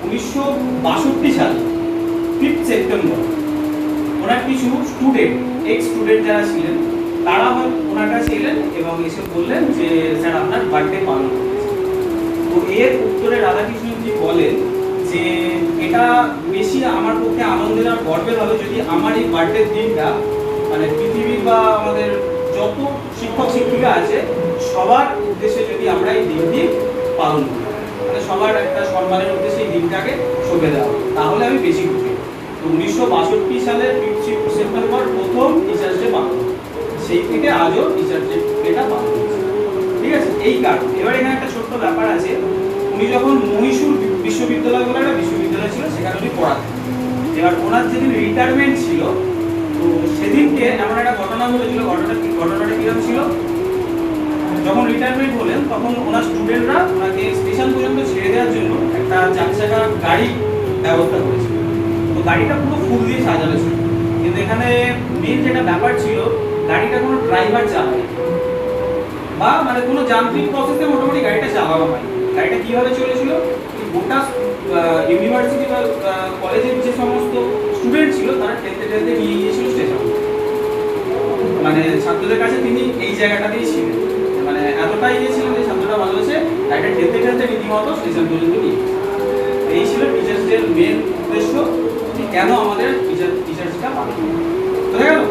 1962 সালে 5 সেপ্টেম্বর ওনার কিছু student ex student যারা ছিলেন তারা ওনার কাছে এলেন এবং এসে বললেন যে স্যার আপনার বার্থডে পালন করতেছে। তো এর উত্তরে রাধাকৃষ্ণজি বলেন যে এটা বেশি আমার পক্ষে আনন্দের আর গর্বের হবে যদি আমার এই বার্থডের দিনটা মানে পৃথিবীর বা আমাদের যত শিক্ষক শিক্ষিকা আছে সবার উদ্দেশ্যে যদি আমরা এই দিনটি পালন করি, মানে সবার একটা সম্মানের উদ্দেশ্যে এই দিনটাকে সঁপে দেওয়া, তাহলে আমি বেশি খুশি। তো 1962 সালের 5 সেপ্টেম্বর প্রথম টিচার্স ডে পালন, সেই থেকে আজও টিচার্স ডেটা পালন হচ্ছে। ঠিক আছে, এই কারণ। এবার এখানে একটা ছোট্ট ব্যাপার আছে, উনি যখন মহীশূর বিশ্ববিদ্যালয় বলে একটা বিশ্ববিদ্যালয় ছিল সেখানে উনি পড়াতেন। এবার ওনার যেদিন রিটায়ারমেন্ট ছিল তো সেদিনকে এমন একটা ঘটনা ঘটেছিল। ঘটনাটা কিরকম ছিল, যখন রিটায়ারমেন্ট হলেন তখন ওনার স্টুডেন্টরা ওনাকে স্টেশন পর্যন্ত ছেড়ে দেওয়ার জন্য একটা 4 চাকা গাড়ি ব্যবস্থা করেছিল। তো গাড়িটা পুরো ফুল দিয়ে সাজানো ছিল, কিন্তু এখানে মেন যেটা ব্যাপার ছিল গাড়িটা কোনো ড্রাইভার চালায় বা মানে কোনো যান্ত্রিক প্রসেসে মোটামুটি গাড়িটা চালানো হয়। গাড়িটা কিভাবে চলেছিল, গোটা ইউনিভার্সিটি বা কলেজের যে সমস্ত স্টুডেন্ট ছিল তারা ঠেলতে ঠেলতে নিয়ে গিয়েছিল স্টেশন, মানে ছাত্রদের কাছে তিনি এই জায়গাটাতেই ছিলেন, মানে এতটাই গিয়েছিলেন যে ছাত্ররা ভালোবেসে গাড়িটা ঠেলতে ঠেলতে রীতিমতো স্টেশন পর্যন্ত নিয়ে। এই ছিল টিচার্স ডের মেন উদ্দেশ্য, কেন আমাদের টিচার্সটা পালন। বোঝা গেল?